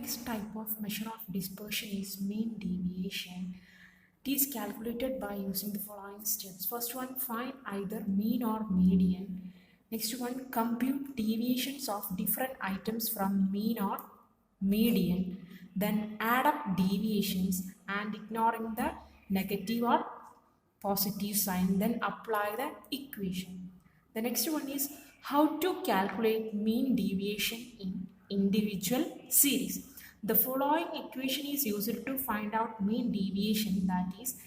next type of measure of dispersion is mean deviation. It is calculated by using the following steps. First one, find either mean or median. Next one, compute deviations of different items from mean or median. Then add up deviations and ignoring the negative or positive sign, then apply the equation. The next one is how to calculate mean deviation in individual series. The following equation is used to find out mean deviation, that is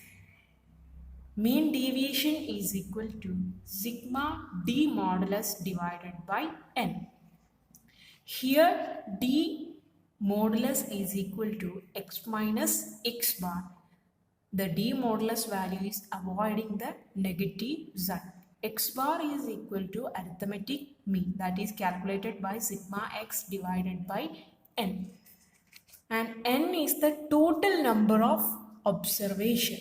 mean deviation is equal to sigma d modulus divided by n. Here d modulus is equal to x minus x bar. The d modulus value is avoiding the negative sign. X bar is equal to arithmetic mean, that is calculated by sigma x divided by n. And n is the total number of observation.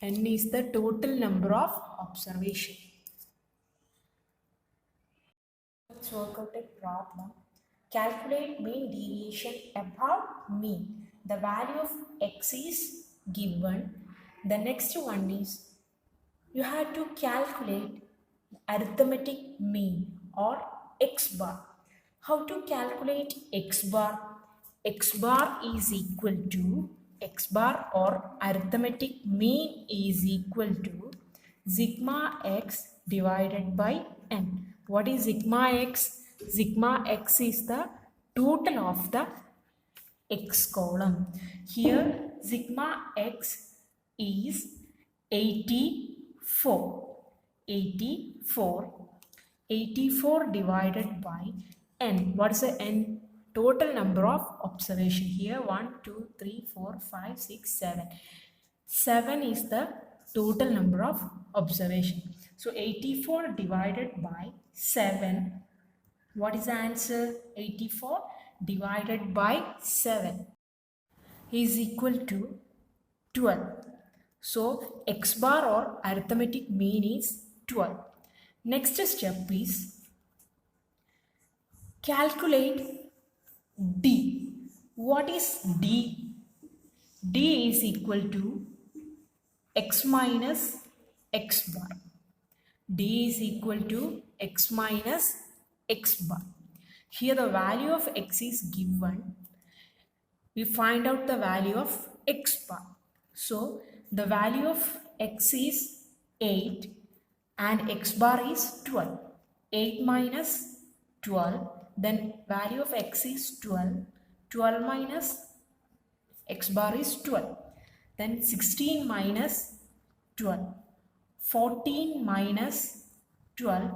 N is the total number of observation. Let's work out a problem. Calculate mean deviation about mean. The value of x is given. The next one is you have to calculate arithmetic mean or x bar. How to calculate x bar? X bar is equal to x bar or arithmetic mean is equal to sigma x divided by n. What is sigma x? Sigma x is the total of the x column. Here sigma x is 84. 84 divided by n. What is the n? Total number of observation. Here 1, 2, 3, 4, 5, 6, 7. 7 is the total number of observation. So 84 divided by 7. What is the answer? 84 divided by 7 is equal to 12. So x bar or arithmetic mean is 12. Next step is calculate D. What is D? D is equal to x minus x bar. D is equal to x minus x bar. Here the value of x is given. We find out the value of x bar. So the value of x is 8 and x bar is 12. 8 minus 12, then value of x is 12. 12 minus x bar is 12. Then 16 minus 12. 14 minus 12.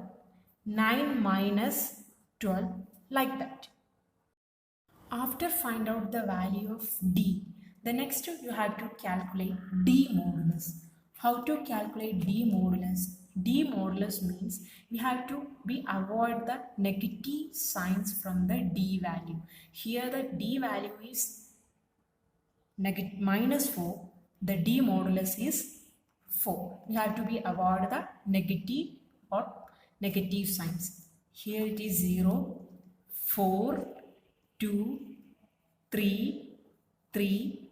9 minus 12, like that. After find out the value of D, the next you have to calculate D modulus. How to calculate D modulus? D modulus means we have to avoid the negative signs from the D value. Here the D value is minus 4. The D modulus is 4. We have to avoid the negative or negative signs. Here it is 0, 4, 2, 3, 3,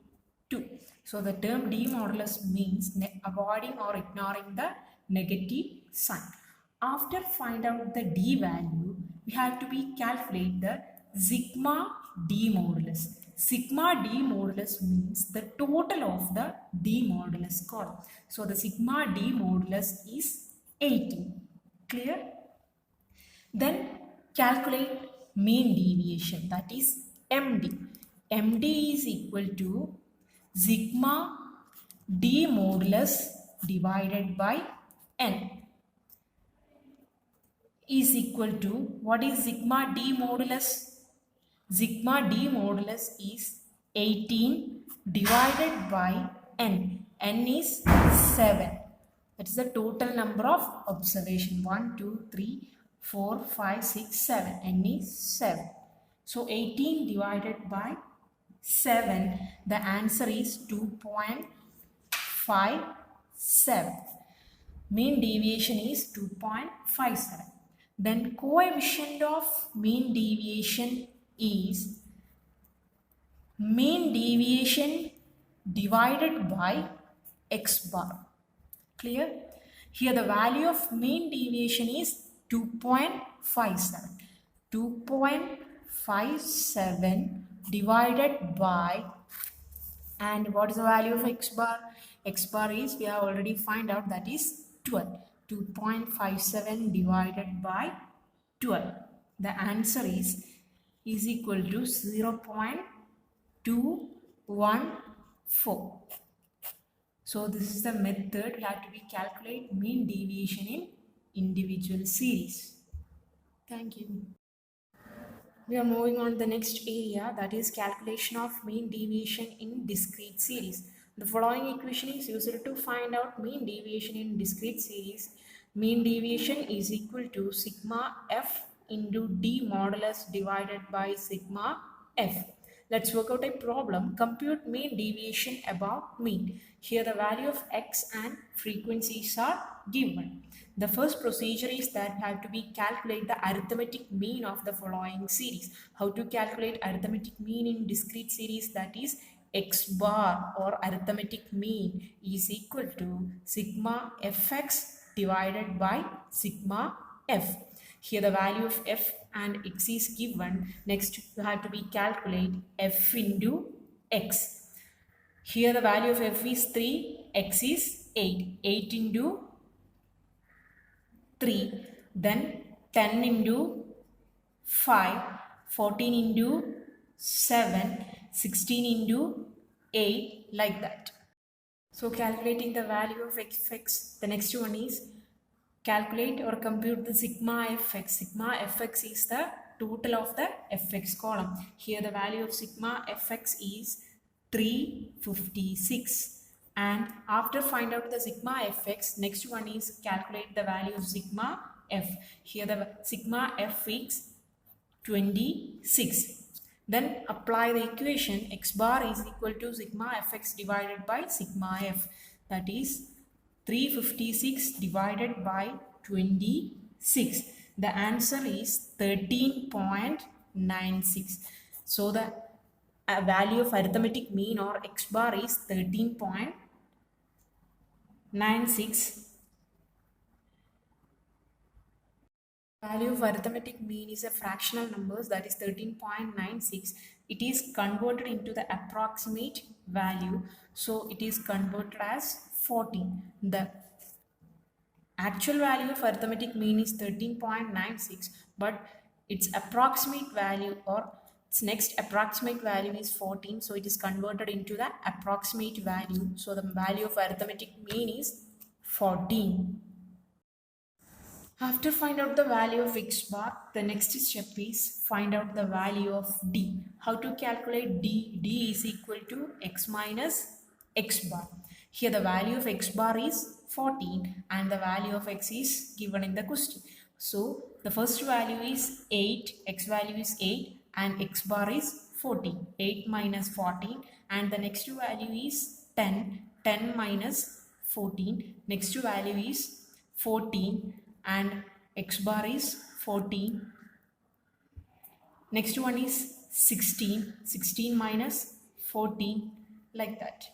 2. So the term D modulus means avoiding or ignoring the negative sign. After find out the D value, we have to calculate the sigma D modulus. Sigma D modulus means the total of the D modulus column. So the sigma D modulus is 18. Clear? Then calculate mean deviation, that is MD. MD is equal to sigma D modulus divided by n is equal to, what is sigma D modulus? Sigma D modulus is 18 divided by n. N is 7. That is the total number of observation. 1, 2, 3, 4, 5, 6, 7. N is 7. So 18 divided by 7. The answer is 2.57. Mean deviation is 2.57. Then coefficient of mean deviation is mean deviation divided by x bar. Clear? Here the value of mean deviation is 2.57. 2.57 divided by, and what is the value of x bar? X bar is, we have already find out, that is 12. 2.57 divided by 12. The answer is equal to 0.214. So this is the method we have to calculate mean deviation in individual series. Thank you. We are moving on to the next area, that is calculation of mean deviation in discrete series. The following equation is used to find out mean deviation in discrete series. Mean deviation is equal to sigma f into d modulus divided by sigma f. Let's work out a problem. Compute mean deviation about mean. Here the value of x and frequencies are given. The first procedure is that have to be calculate the arithmetic mean of the following series. How to calculate arithmetic mean in discrete series? That is x bar or arithmetic mean is equal to sigma fx divided by sigma f. Here the value of f and x is given. Next you have to be calculate f into x. Here the value of f is 3, x is 8. 8 into 3, then 10 into 5, 14 into 7, 16 into 8, like that. So calculating the value of fx, the next one is calculate or compute the sigma fx. Sigma fx is the total of the fx column. Here the value of sigma fx is 356. And after find out the sigma fx, next one is calculate the value of sigma f. Here the sigma f is 26. Then apply the equation x bar is equal to sigma fx divided by sigma f. That is 356 divided by 26. The answer is 13.96. So the value of arithmetic mean or x bar is 13.96. Value of arithmetic mean is a fractional numbers, that is 13.96. It is converted into the approximate value, so it is converted as 14. The actual value of arithmetic mean is 13.96, but its approximate value or its next approximate value is 14, so it is converted into the approximate value. So the value of arithmetic mean is 14. After find out the value of x bar, the next step is find out the value of d. How to calculate d? D is equal to x minus x bar. Here the value of x bar is 14 and the value of x is given in the question. So the first value is 8, x value is 8 and x bar is 14. 8 minus 14, and the next value is 10. 10 minus 14. Next value is 14 and x bar is 14. Next one is 16. 16 minus 14, like that.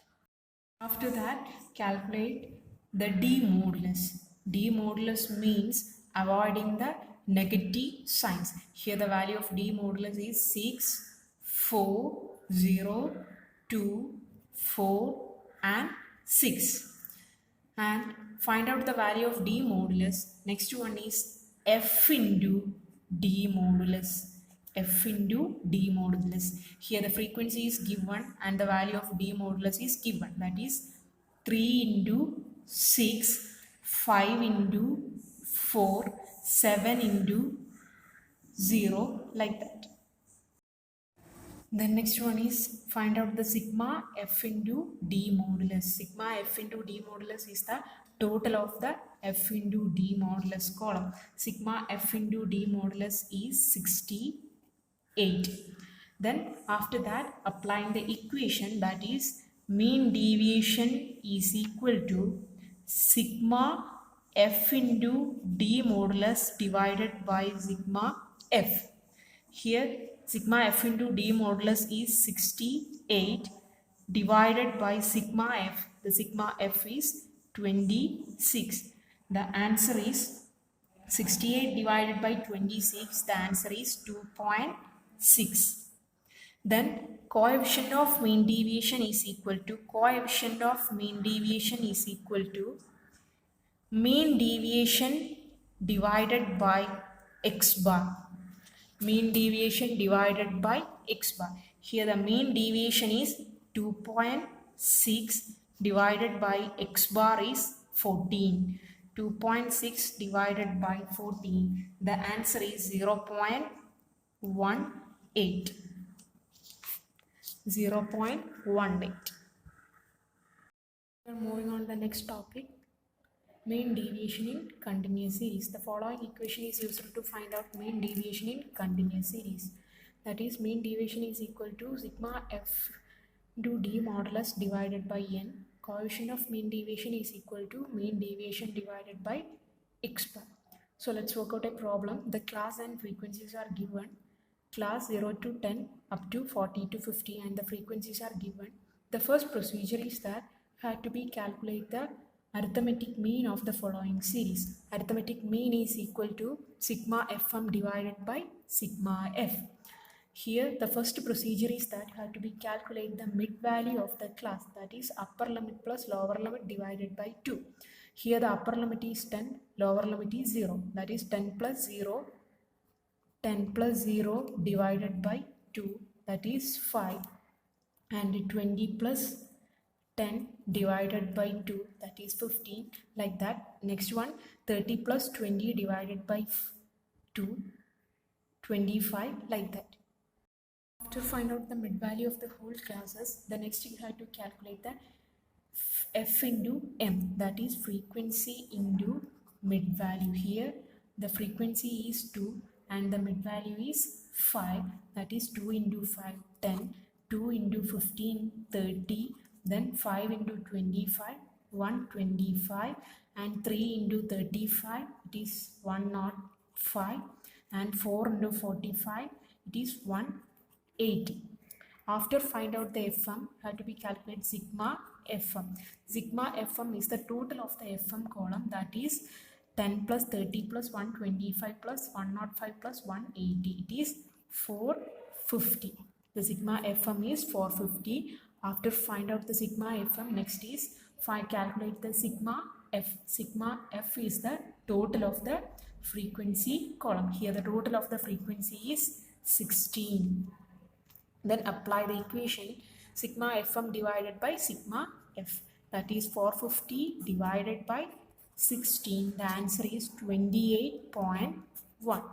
After that, calculate the d modulus. D modulus means avoiding the negative signs. Here the value of d modulus is 6, 4, 0, 2, 4 and 6. And find out the value of d modulus. Next one is f into d modulus. F into d modulus. Here the frequency is given and the value of d modulus is given. That is 3 into 6, 5 into 4, 7 into 0, like that. The next one is find out the sigma f into d modulus. Sigma f into d modulus is the total of the f into d modulus column. Sigma f into d modulus is 68. Then after that, applying the equation, that is mean deviation is equal to sigma f into d modulus divided by sigma f. Here sigma f into d modulus is 68 divided by sigma f. The sigma f is 26. The answer is 68 divided by 26. The answer is 2.6. Then coefficient of mean deviation is equal to mean deviation divided by x bar. Mean deviation divided by x bar. Here the mean deviation is 2.6 divided by x bar is 14. 2.6 divided by 14. The answer is 0.18. 0.18. We are moving on to the next topic. Mean deviation in continuous series. The following equation is used to find out mean deviation in continuous series. That is, mean deviation is equal to sigma f into d modulus divided by n. Coefficient of mean deviation is equal to mean deviation divided by x bar. So let's work out a problem. The class and frequencies are given. Class 0 to 10 up to 40 to 50 and the frequencies are given. The first procedure is that had to be calculate the arithmetic mean of the following series. Arithmetic mean is equal to sigma fm divided by sigma f. Here the first procedure is that had to be calculate the mid value of the class, that is upper limit plus lower limit divided by 2. Here the upper limit is 10, lower limit is 0, that is 10 plus 0 divided by 2, that is 5, and 20 plus 10 divided by 2, that is 15, like that. Next one, 30 plus 20 divided by 2, 25, like that. After find out the mid value of the whole classes, the next you have to calculate the f into m, that is frequency into mid value. Here the frequency is 2 and the mid value is 5, that is 2 into 5, 10, 2 into 15, 30, then 5 into 25, 125, and 3 into 35, it is 105, and 4 into 45, it is 180. After find out the fm, have to be calculate sigma fm. Sigma fm is the total of the fm column, that is 10 plus 30 plus 125 plus 105 plus 180. It is 450. The sigma fm is 450. After find out the sigma fm, next is calculate the sigma f. Sigma f is the total of the frequency column. Here the total of the frequency is 16. Then apply the equation sigma fm divided by sigma f, that is 450 divided by 16. The answer is 28.1.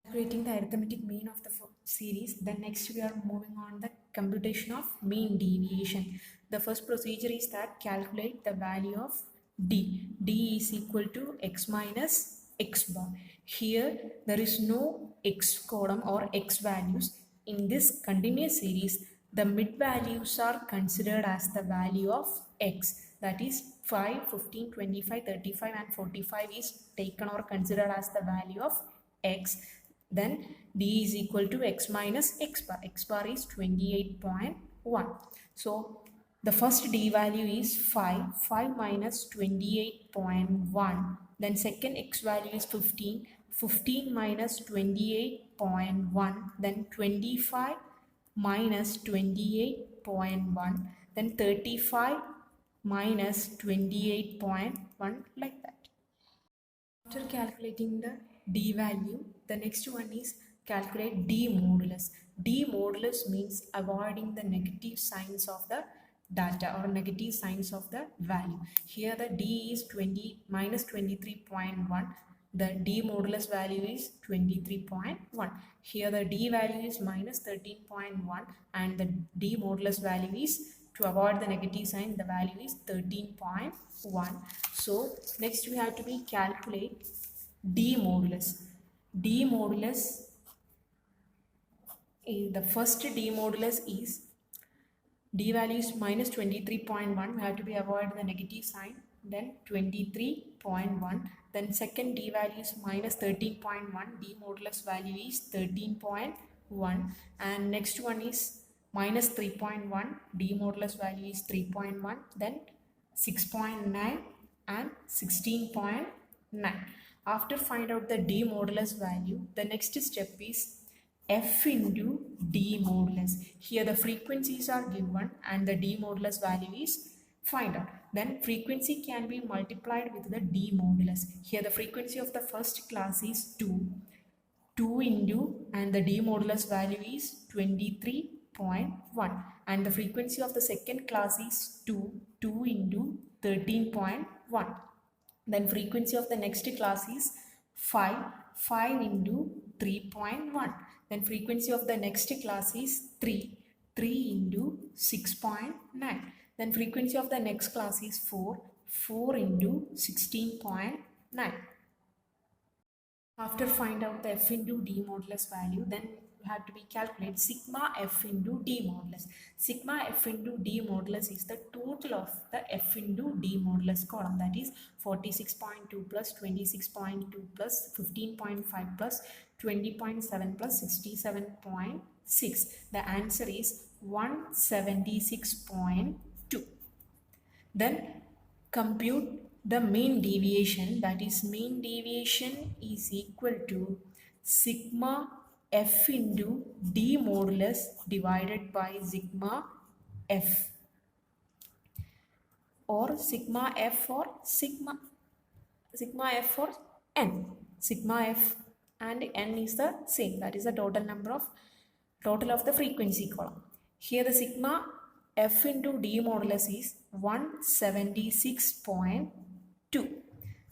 Calculating the arithmetic mean of the series. Then next we are moving on the computation of mean deviation. The first procedure is that calculate the value of d. D is equal to x minus x bar. Here there is no x column or x values. In this continuous series, the mid values are considered as the value of x, that is 5, 15, 25, 35 and 45 is taken or considered as the value of x. Then d is equal to x minus x bar. X bar is 28.1. So the first d value is 5. 5 minus 28.1. Then second x value is 15. 15 minus 28.1. Then 25 minus 28.1. Then 35 minus 28.1, like that. After calculating the d value, the next one is calculate d modulus. D modulus means avoiding the negative signs of the data or negative signs of the value. Here the d is minus 23.1. The d modulus value is 23.1. Here the d value is minus 13.1 and the d modulus value is, to avoid the negative sign, the value is 13.1. So next we have to be calculate d modulus. D modulus, the first d modulus is, d value is minus 23.1. We have to be avoid the negative sign. then 23.1, then second d value is minus 13.1, d modulus value is 13.1, and next one is minus 3.1, d modulus value is 3.1, then 6.9 and 16.9. After find out the d modulus value, the next step is f into d modulus. Here the frequencies are given and the d modulus value is find out. Then frequency can be multiplied with the d modulus. Here the frequency of the first class is 2 into, and the d modulus value is 23.1, and the frequency of the second class is 2 into 13.1. Then frequency of the next class is 5 into 3.1. Then frequency of the next class is 3 into 6.9. Then frequency of the next class is 4 into 16.9. After find out the f into d modulus value, then you have to be calculate sigma f into d modulus. Sigma f into d modulus is the total of the f into d modulus column, that is 46.2 plus 26.2 plus 15.5 plus 20.7 plus 67.6. The answer is 176.2. Then compute the mean deviation, that is mean deviation is equal to sigma f into d modulus divided by sigma f, or sigma f or sigma f or n. Sigma f and n is the same, that is the total of the frequency column. Here the sigma f into d modulus is 176.2,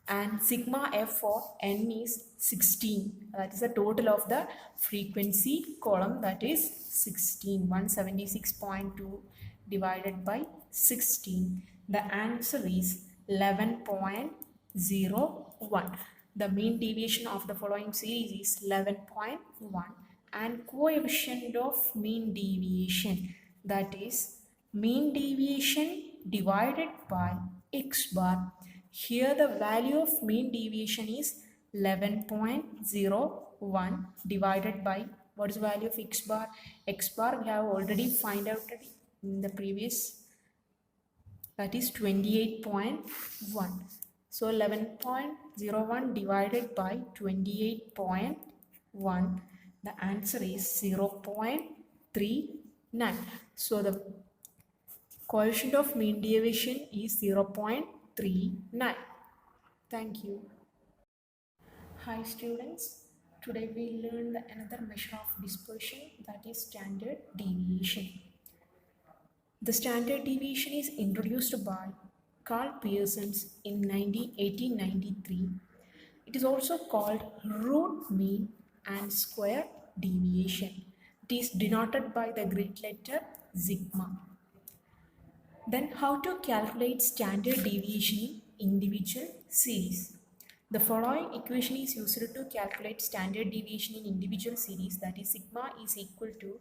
and sigma f for n is 16, that is the total of the frequency column, that is 16. 176.2 divided by 16, the answer is 11.01. The mean deviation of the following series is 11.1, and coefficient of mean deviation, that is mean deviation divided by x bar. Here the value of mean deviation is 11.01 divided by, what is the value of x bar? X bar we have already find out in the previous, that is 28.1. So 11.01 divided by 28.1, the answer is 0.39. So the coefficient of mean deviation is 0.39. Thank you. Hi students, today we learned another measure of dispersion, that is standard deviation. The standard deviation is introduced by Karl Pearson in 1893. It is also called root mean and square deviation. It is denoted by the Greek letter sigma. Then how to calculate standard deviation in individual series? The following equation is used to calculate standard deviation in individual series, that is sigma is equal to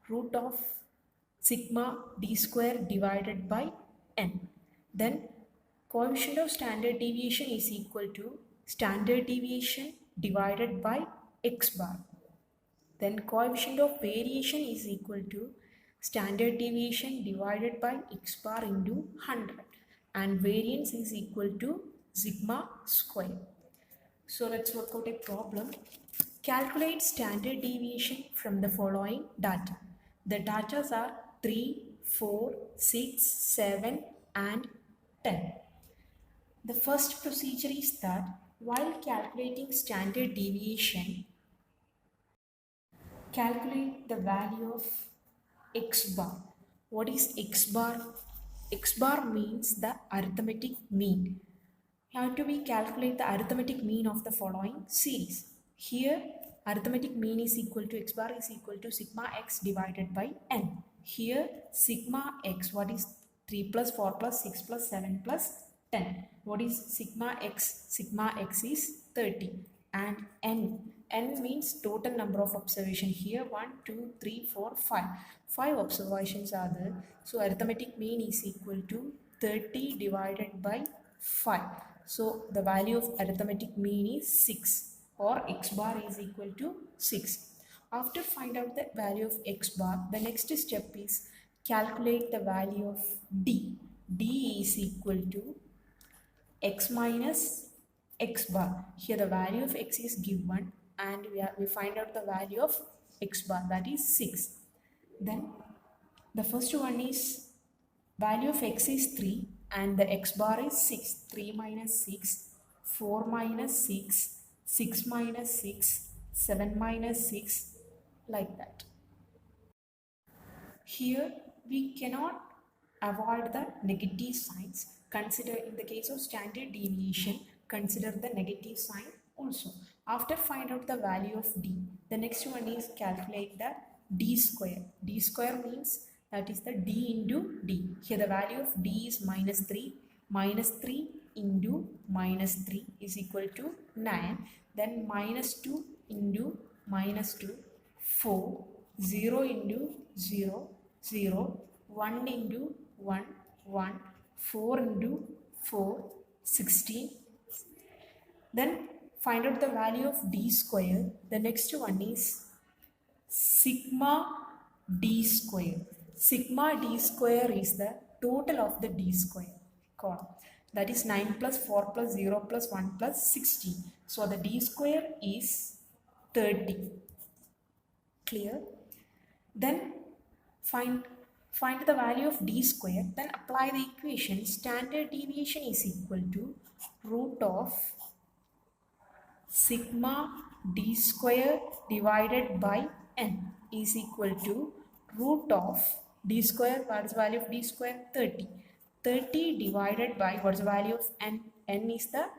root of sigma d square divided by n. Then coefficient of standard deviation is equal to standard deviation divided by x bar. Then coefficient of variation is equal to standard deviation divided by x bar into 100, and variance is equal to sigma square. So let's work out a problem. Calculate standard deviation from the following data. The data are 3, 4, 6, 7 and 10. The first procedure is that while calculating standard deviation, calculate the value of x bar. What is x bar? X bar means the arithmetic mean. You have to calculate the arithmetic mean of the following series. Here arithmetic mean is equal to x bar is equal to sigma x divided by n. Here sigma x, what is 3 plus 4 plus 6 plus 7 plus 10. What is sigma x? Sigma x is 30. And n means total number of observations. Here 1, 2, 3, 4, 5. 5 observations are there. So arithmetic mean is equal to 30 divided by 5. So the value of arithmetic mean is 6 or x bar is equal to 6. After find out the value of x bar, the next step is calculate the value of d. d is equal to x minus x bar. Here the value of x is given and we find out the value of x bar, that is 6. Then the first one is value of x is 3 and the x bar is 6. 3 minus 6, 4 minus 6, 6 minus 6, 7 minus 6, like that. Here we cannot avoid the negative signs. Consider in the case of standard deviation, consider the negative sign also. After find out the value of d, the next one is calculate the d square. D square means that is the d into d. Here the value of d is minus 3. Minus 3 into minus 3 is equal to 9. Then minus 2 into minus 2, 4. 0 into 0, 0. 1 into 1, 1. 4 into 4, 16. Then find out the value of d square. The next one is sigma d square. Sigma d square is the total of the d square column. That is 9 plus 4 plus 0 plus 1 plus 16. So the d square is 30. Clear? Then find the value of d square. Then apply the equation. Standard deviation is equal to root of sigma d square divided by n is equal to root of d square. What is the value of d square? 30. 30 divided by what is the value of n? N is the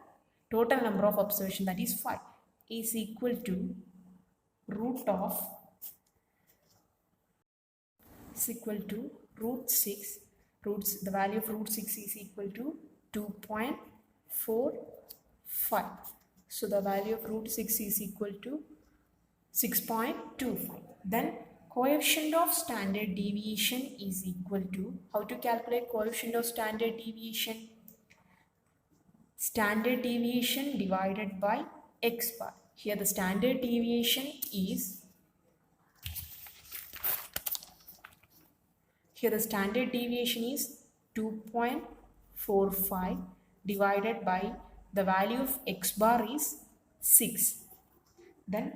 total number of observation, that is 5, is equal to root of is equal to root 6. The value of root 6 is equal to 2.45. So the value of root 6 is equal to 6.25. Then coefficient of standard deviation is equal to, how to calculate coefficient of standard deviation? Standard deviation divided by x bar. Here the standard deviation is 2.45 divided by the value of x bar is 6. Then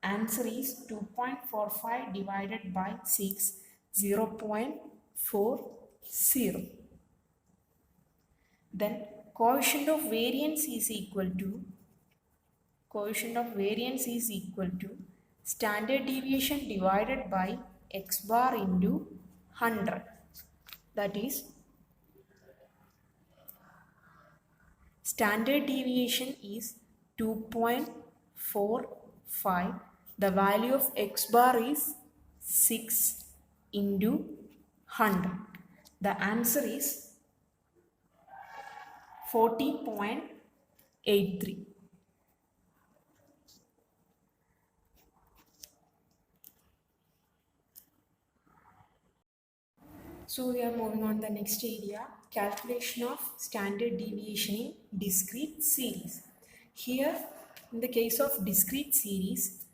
answer is 2.45 divided by 6, 0.40. Then coefficient of variance is equal to standard deviation divided by x bar into 100. That is, standard deviation is 2.45. The value of x bar is 6 into 100. The answer is 40.83. So we are moving on to the next area, calculation of standard deviation in discrete series. Here, in the case of discrete series,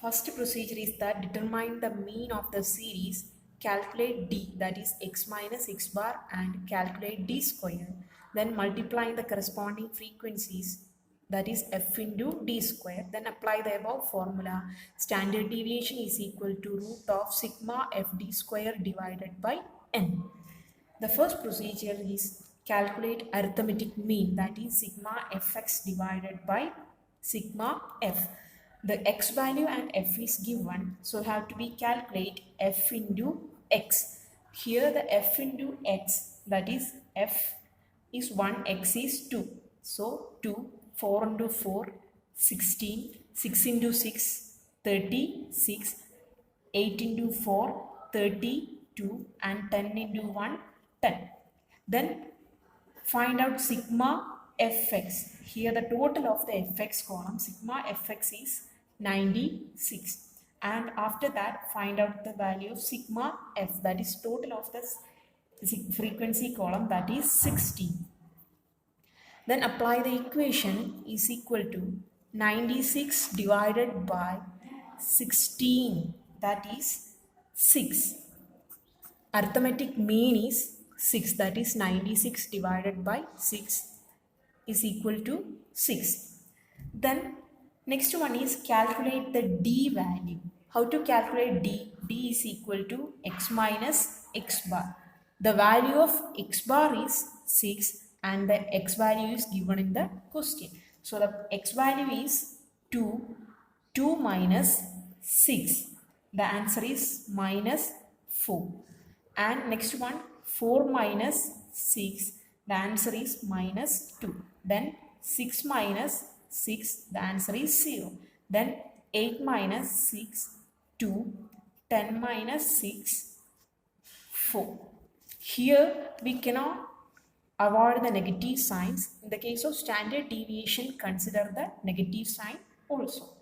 first procedure is that determine the mean of the series, calculate d, that is x minus x bar, and calculate d square. Then multiplying the corresponding frequencies, that is f into d square. Then apply the above formula. Standard deviation is equal to root of sigma fd square divided by n. The first procedure is calculate arithmetic mean, that is sigma fx divided by sigma f. The x value and f is given, so have to be calculate f into x. Here the f into x, that is f is 1, x is 2. So 2, 4 into 4, 16, 6 into 6, 36, 8 into 4, 32, and 10 into 1, 10. Then find out sigma fx. Here the total of the fx column, sigma fx is 96. And after that find out the value of sigma f, that is total of the frequency column, that is 16. Then apply the equation is equal to 96 divided by 16, that is 6. Arithmetic mean is 6, that is 96 divided by 6 is equal to 6. Then next one is calculate the d value. How to calculate d? D is equal to x minus x bar. The value of x bar is 6 and the x value is given in the question. So the x value is 2. 2 minus 6. The answer is minus 4. And next one, 4 minus 6. The answer is minus 2. Then 6 minus 6. The answer is 0. Then 8 minus 6, 2. 10 minus 6, 4. Here we cannot avoid the negative signs. In the case of standard deviation, consider the negative sign also.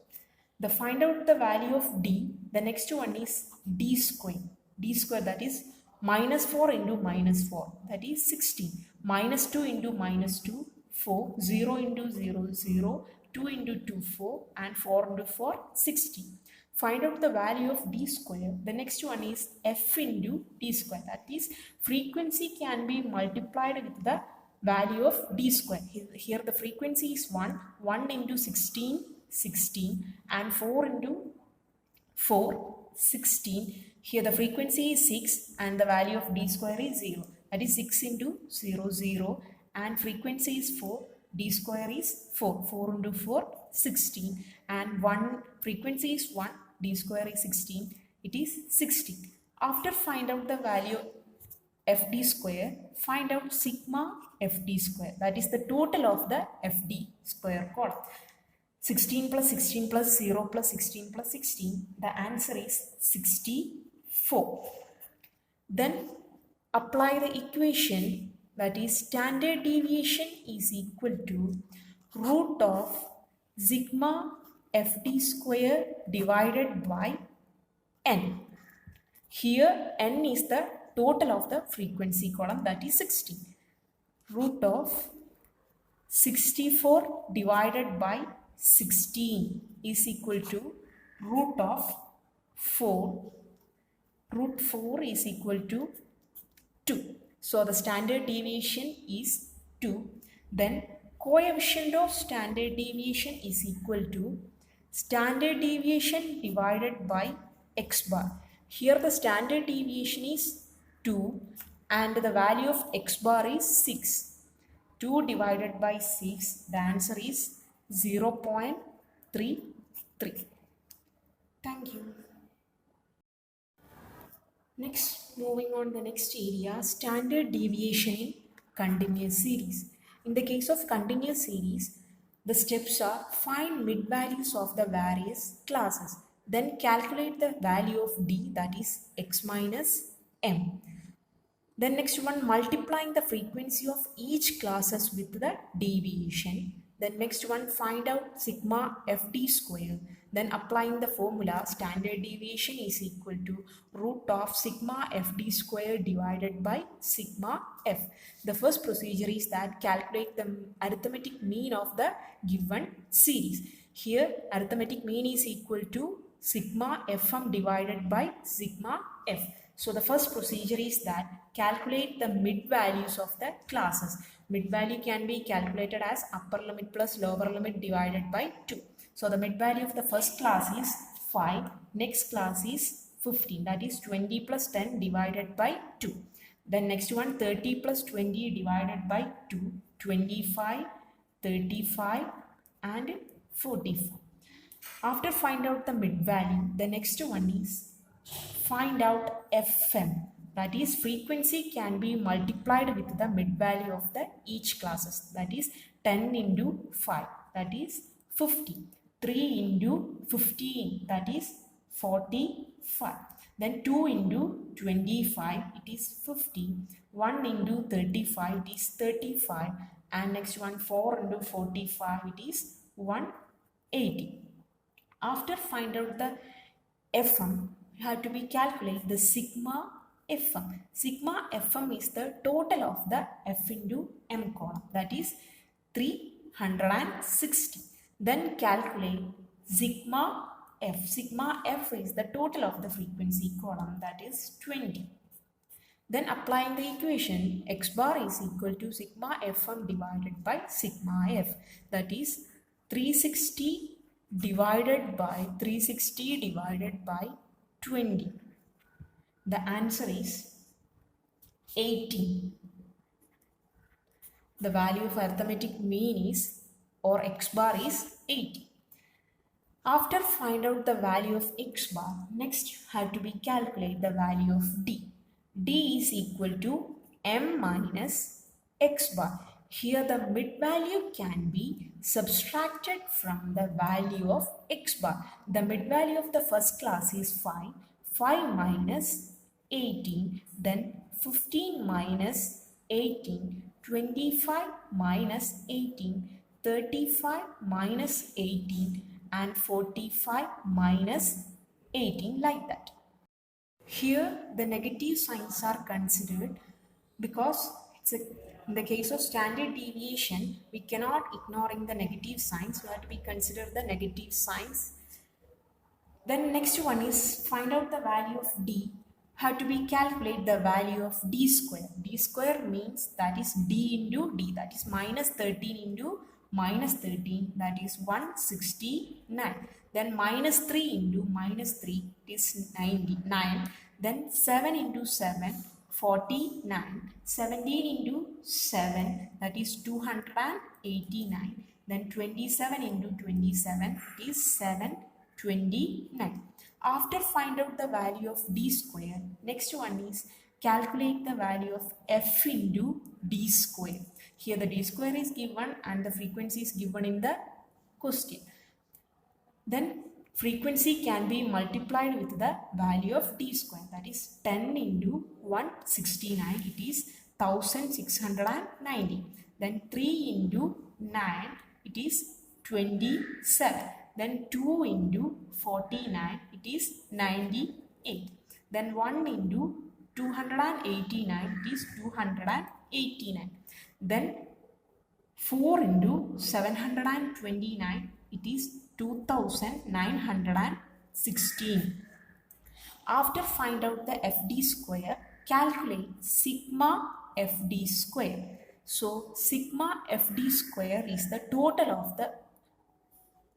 The find out the value of d, the next one is d square. D square, that is minus 4 into minus 4, that is 16. Minus 2 into minus 2, 4. 0 into 0, 0. 2 into 2, 4. And 4 into 4, 16. Find out the value of d square. The next one is f into d square. That is frequency can be multiplied with the value of d square. Here the frequency is 1. 1 into 16, 16. And 4 into 4, 16. Here the frequency is 6 and the value of d square is 0. That is 6 into 0, 0. And frequency is 4. D square is 4. 4 into 4, 16. And 1 frequency is 1. D square is 16. It is 60. After find out the value fd square, find out sigma fd square. That is the total of the fd square column. 16 plus 16 plus 0 plus 16 plus 16. The answer is 64. Then apply the equation, that is standard deviation is equal to root of sigma fd square divided by n. Here n is the total of the frequency column, that is 60. Root of 64 divided by 16 is equal to root of 4. Root 4 is equal to 2. So the standard deviation is 2. Then coefficient of standard deviation is equal to standard deviation divided by x bar. Here the standard deviation is 2 and the value of x bar is 6. 2 divided by 6, the answer is 0.33. Thank you. Next, moving on the next area, standard deviation in continuous series. In the case of continuous series, the steps are find mid values of the various classes. Then calculate the value of d, that is x minus m. Then next one, multiplying the frequency of each classes with the deviation. Then next one, find out sigma fd square. Then applying the formula, standard deviation is equal to root of sigma fd square divided by sigma f. The first procedure is that calculate the arithmetic mean of the given series. Here arithmetic mean is equal to sigma fm divided by sigma f. So the first procedure is that calculate the mid values of the classes. Mid value can be calculated as upper limit plus lower limit divided by 2. So the mid value of the first class is 5. Next class is 15. That is 20 plus 10 divided by 2. Then next one, 30 plus 20 divided by 2. 25, 35 and 45. After find out the mid value, the next one is find out fm. That is frequency can be multiplied with the mid value of the each classes. That is 10 into 5. That is 50. 3 into 15. That is 45. Then 2 into 25. It is 50. 1 into 35. It is 35. And next one 4 into 45. It is 180. After find out the fm, you have to be calculate the sigma fm. Sigma fm is the total of the f into m column. That is 360. Then calculate sigma f. Sigma f is the total of the frequency column, that is 20. Then applying the equation, x bar is equal to sigma fm divided by sigma f, that is 360 divided by 20. The answer is 18. The value of arithmetic mean is, or x bar is 80. After find out the value of x bar, next you have to be calculate the value of d. D is equal to m minus x bar. Here the mid value can be subtracted from the value of x bar. The mid value of the first class is 5. 5 minus 18, then 15 minus 18, 25 minus 18, 35 minus 18, and 45 minus 18, like that. Here the negative signs are considered because in the case of standard deviation, we cannot ignoring the negative signs. We have to be consider the negative signs. Then next one is find out the value of d. Have to be calculate the value of d square. D square means that is d into d, that is minus 13 into minus 13, that is 169. Then minus 3 into minus 3 is 99. Then 7 into 7, 49. 17 into 7, that is 289. Then 27 into 27 is 729. After find out the value of d square, next one is calculate the value of f into d square. Here the d square is given and the frequency is given in the question. Then frequency can be multiplied with the value of d square, that is 10 into 169, it is 1690. Then 3 into 9, it is 27. Then 2 into 49, it is 98. Then 1 into 289, it is 289. Then 4 into 729, it is 2916. After find out the fd square, calculate sigma fd square. So sigma fd square is the total of the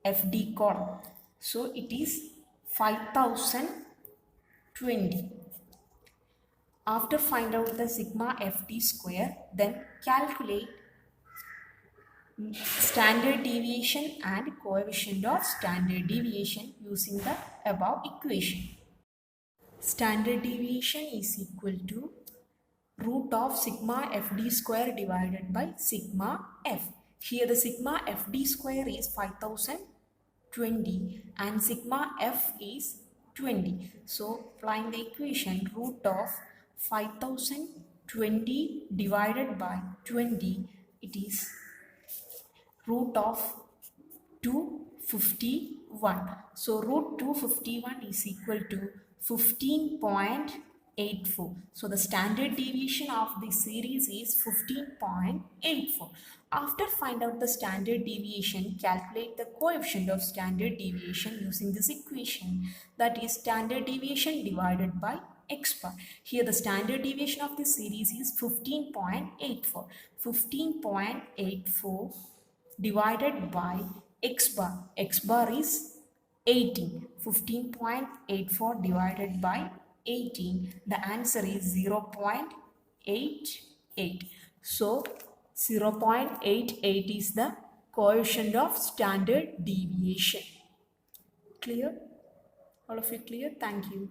fd column. So it is 5020. After find out the sigma fd square, then calculate standard deviation and coefficient of standard deviation using the above equation. Standard deviation is equal to root of sigma fd square divided by sigma f. Here the sigma fd square is 5020 and sigma f is 20. So applying the equation, root of 5020 divided by 20, it is root of 251. So root 251 is equal to 15.84. So the standard deviation of this series is 15.84. After find out the standard deviation, calculate the coefficient of standard deviation using this equation, that is standard deviation divided by x bar. Here the standard deviation of this series is 15.84. 15.84 divided by x bar. X bar is 18. 15.84 divided by 18. The answer is 0.88. So 0.88 is the coefficient of standard deviation. Clear? All of you clear? Thank you.